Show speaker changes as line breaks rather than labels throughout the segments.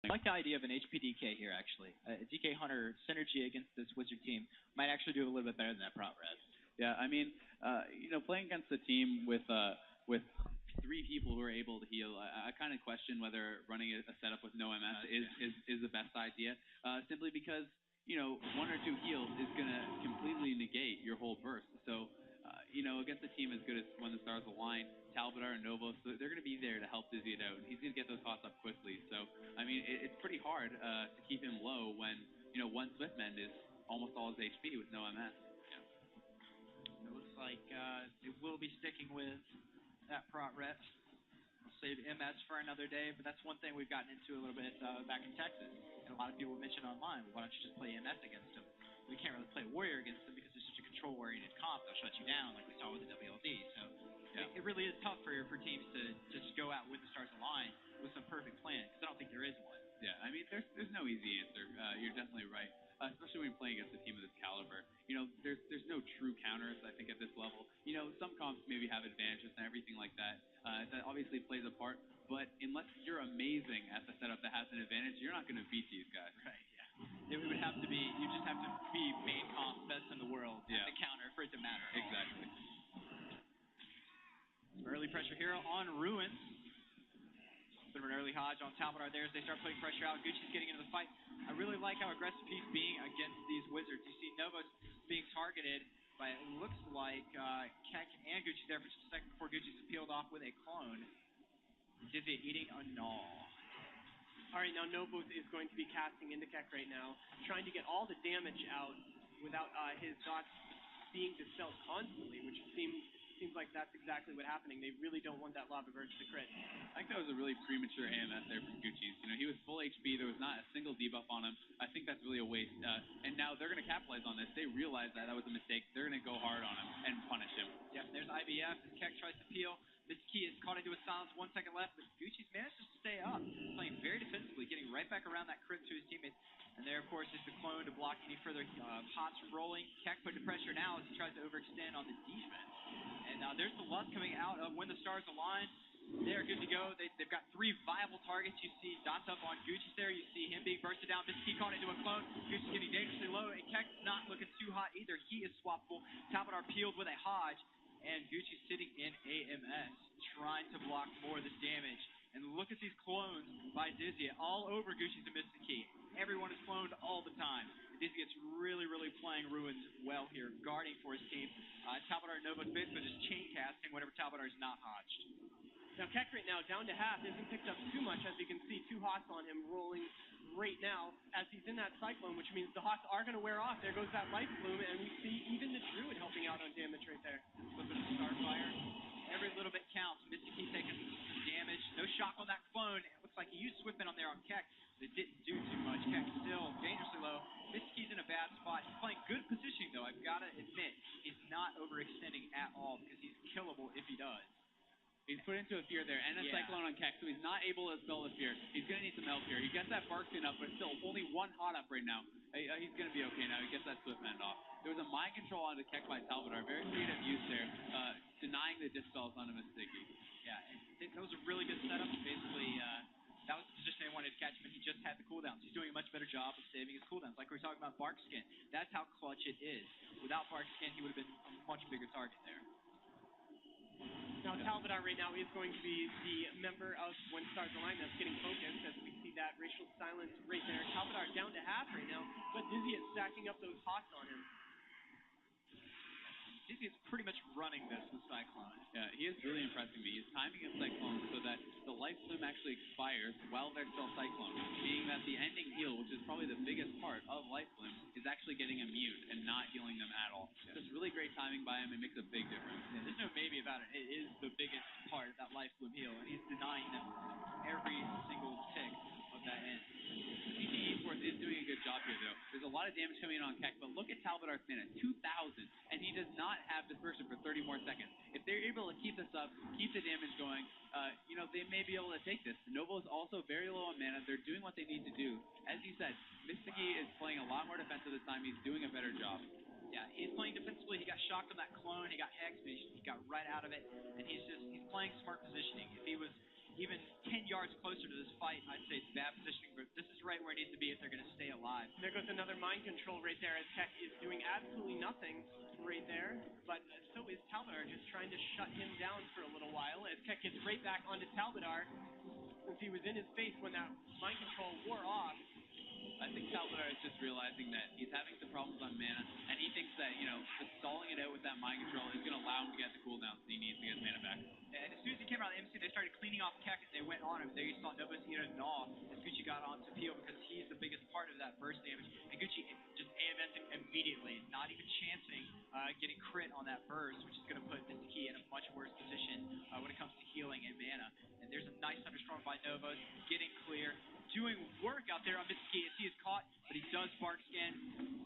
like the idea of an HPDK here, actually. A DK Hunter synergy against this Wizard team might actually do a little bit better than that prop red.
Yeah, I mean, playing against a team with 3 people who are able to heal, I kind of question whether running a setup with no MS is the best idea, simply because, 1 or 2 heals is going to completely negate your whole burst. So, against a team as good as When the Stars Align, Talbadar and Novos, they're going to be there to help Dizzy it out. He's going to get those costs up quickly. So, I mean, it's pretty hard to keep him low when, 1 Swiftmend is almost all his HP with no MS.
It looks like they will be sticking with that prot ret. We'll save MS for another day, but that's one thing we've gotten into a little bit back in Texas. And a lot of people mention online, well, why don't you just play MS against him? We can't really play Warrior against him because it's such a control-oriented comp. They'll shut you down like we saw with the WLD. So it really is tough for teams to just go out with the Stars Align with some perfect plan, because I don't think there is one.
Yeah, I mean, there's no easy answer. You're definitely right. Especially when you're playing against a team of this caliber. There's no true counters, I think, at this level. Some comps maybe have advantages and everything like that. That obviously plays a part. But unless you're amazing at the setup that has an advantage, you're not going to beat these guys.
Right, yeah. It would have to be, you just have to be main comp, best in the world, at the counter for it to matter.
Exactly.
Some early pressure here on Ruins. Bit of an early Hodge on Talbadar there as they start putting pressure out. Gucci's getting into the fight. I really like how aggressive he's being against these Wizards. You see Novos being targeted by, it looks like, Keck and Gucci there for just a second before Gucci's peeled off with a clone. Dizzy eating a gnaw.
All right, now Novos is going to be casting into Keck right now, trying to get all the damage out without his dots being dispelled constantly, which seems like that's exactly what's happening. They really don't want that Lava Verge to crit.
I think that was a really premature AMS there from Gucci's. He was full HP. There was not a single debuff on him. I think that's really a waste. And now they're going to capitalize on this. They realize that was a mistake. They're going to go hard on him and punish him.
Yep, there's IBF as Keck tries to peel. Key is caught into a silence, 1 second left, but Gucci's managed to stay up, playing very defensively, getting right back around that crit to his teammates. And there, of course, is the clone to block any further pots from rolling. Keck put the pressure now as he tries to overextend on the defense. And there's the lust coming out of When the Stars Align. They're good to go. They've got 3 viable targets. You see dots up on Gucci's there. You see him being bursted down. Key caught into a clone. Gucci's getting dangerously low, and Keck's not looking too hot either. He is swappable. Talbadar peeled with a Hodge. And Gucci's sitting in AMS, trying to block more of this damage. And look at these clones by Dizzy all over Gucci's and Mystic Key. Everyone is cloned all the time. Dizzy gets really playing Ruins well here, guarding for his team. Talbadar and Novos basically just chain casting whenever Talbadar is not hodged.
Now Keck right now down to half isn't picked up too much, as you can see 2 hots on him rolling right now as he's in that Cyclone, which means the hots are going to wear off. There goes that Life Bloom, and we see even the Druid helping out on damage right there.
A little bit of Starfire. Every little bit counts. Mystic Key taking some damage. No shock on that clone. It looks like he used Swiftman on there on Keck, but it didn't do too much. Keck still dangerously low. Mystic Key's in a bad spot. He's playing good positioning, though. I've got to admit, he's not overextending at all because he's killable if he does.
He's put into a fear there, and a Cyclone on Keck, so he's not able to spell the fear. He's going to need some help here. He gets that Barkskin up, but still only 1 hot up right now. He's going to be okay now. He gets that Swiftmend off. There was a mind control onto Keck by Talbadar. Very creative use there, denying the dispels onto Mysticky.
Yeah, that was a really good setup. Basically, that was the position they wanted to catch him, and he just had the cooldowns. He's doing a much better job of saving his cooldowns. Like we were talking about Barkskin, that's how clutch it is. Without Barkskin, he would have been a much bigger target there.
Now Talbadar right now is going to be the member of When Stars Align that's getting focused, as we see that racial silence right there. Talbadar down to half right now, but Dizzy is stacking up those hots on him.
Dizzy is pretty much running this with Cyclone.
Yeah, he is really impressing me. He's timing his Cyclone so that the Life Bloom actually expires while they're still Cyclone, meaning that the ending heal, which is probably the biggest part of Life Bloom, is actually getting immune and not healing them at all. Yeah. Just really great timing by him. It makes a big difference.
Yeah, there's no maybe about it. It is the biggest part of that Life Bloom heal, and he's denying them every single tick of that end.
CT Esports is doing a good job here, though. There's a lot of damage coming in on Keck, but look at Talbadar's mana, 2,000, and he does not have dispersion for 30 more seconds. If they're able to keep this up, keep the damage going, they may be able to take this. Novo is also very low on mana. They're doing what they need to do. As you said, Mysticky is playing a lot more defensive this time. He's doing a better job.
Yeah, he's playing defensively. He got shocked on that clone. He got hexed, but he got right out of it, and he's playing smart positioning. If he was even 10 yards closer to this fight, I'd say it's bad positioning, but this be if they're going to stay alive.
There goes another mind control right there as Keck is doing absolutely nothing right there. But so is Talbadar, just trying to shut him down for a little while as Keck gets right back onto Talbadar since he was in his face when that mind control wore off.
I think Talbadar is just realizing that he's having some problems on mana, and he thinks that, just stalling it out with that mind control is going to allow him to get the cooldowns he needs to get his mana back.
And as soon as he came around the MC, they started cleaning off Keck and they went on him. There you saw Novos eat a gnaw as Gucci got onto Peel because he's the biggest part of that burst damage. And Gucci just AMSing immediately, not even chancing getting crit on that burst, which is going to put Mr. Key in a much worse position when it comes to healing and mana. And there's a nice thunderstorm by Novos, getting clear, doing work out there on Mr. Key as he is caught, but he does bark skin.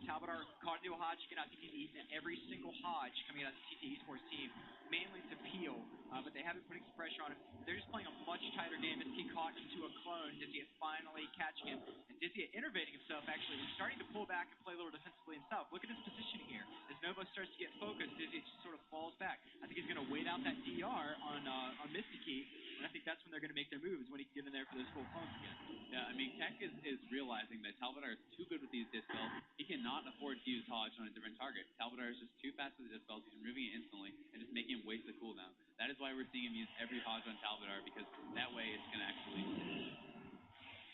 Talbadar caught into a Hodge again. I think he's eaten every single Hodge coming out of the TT Esports team, mainly to Peel, but they haven't put some pressure on him. They're just playing a much tighter game. Mr. Key caught into a clone. Dizzy is finally catching him, and Dizzy innovating himself actually. He's starting to pull back and play a little defensively himself. Look at his positioning here. As Nova starts to get focused, Dizzy just sort of falls back. I think he's going to wait out that DR on Mr. Key, and I think that's when they're going to make their moves, when he can get in there for those full clones again.
Yeah, I mean, Keck is realizing that Talbadar is too good with these dispels. He cannot afford to use Hodge on a different target. Talbadar is just too fast with the dispels. He's removing it instantly and just making him waste the cooldown. That is why we're seeing him use every Hodge on Talbadar, because that way it's going to actually...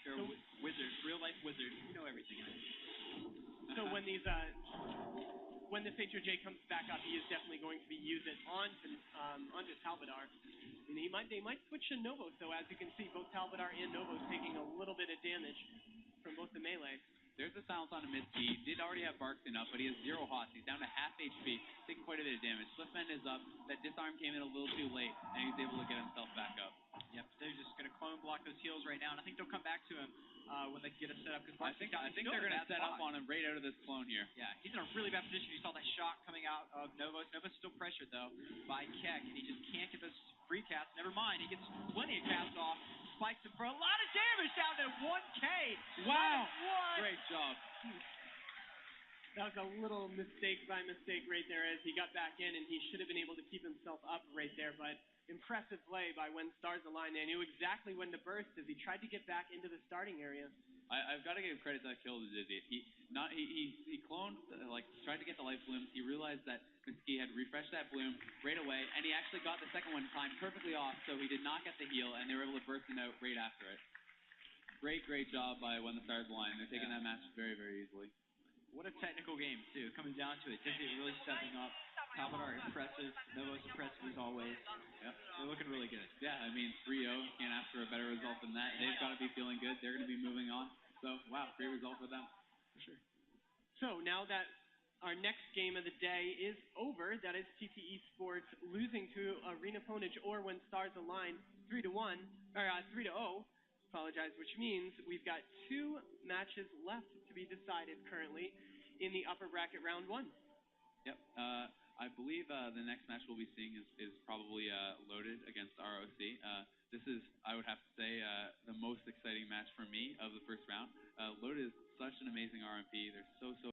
You're a wizard, real life wizard. You know everything.
So when these when this HOJ comes back up, he is definitely going to be using onto Talbadar. And they might switch to Novos, though, as you can see, both Talbadar and Novos taking a little bit of damage from both the melee.
There's a silence on a Mist Key. He did already have Barkston up, but he has 0 hots. He's down to half HP, taking quite a bit of damage. Swiftmend is up. That disarm came in a little too late, and he's able to get himself back up.
Yep, they're just going to clone block those heals right now, and I think they'll come back to him when they get a setup.
I think they're going to set up on him right out of this clone here.
Yeah, he's in a really bad position. You saw that shot coming out of Novos. Novos still pressured, though, by Keck, and he just can't get those free casts. Never mind, he gets plenty of casts off. Spikes him for a lot of damage down to 1K.
Wow,
what?
Great job.
That was a little mistake by mistake right there as he got back in, and he should have been able to keep himself up right there, but impressive play by When Stars Align. They knew exactly when to burst as he tried to get back into the starting area.
I've got to give credit to that kill to Dizzy. He cloned, tried to get the life bloom. He realized that Miski had refreshed that bloom right away, and he actually got the second one timed perfectly off, so he did not get the heal, and they were able to burst him out right after it. Great job by When the Stars Align. They're taking that match very, very easily.
What a technical game, too, coming down to it. Dizzy really stepping up. Talbadar impressive. Novos impressive as always.
Yep.
They're looking really good.
Yeah, I mean, 3-0. Can't ask for a better result than that. They've got to be feeling good. They're going to be moving on. So, wow, great result for them.
For sure.
So, now that our next game of the day is over, that is TT Esports losing to Arena Ponage or When Stars Align 3-1, or 3-0. Apologize, which means we've got 2 matches left to be decided currently in the upper bracket round 1.
Yep. I believe the next match we'll be seeing is probably Loaded against ROC. This is, I would have to say, the most exciting match for me of the first round. Loaded is such an amazing RMP. They're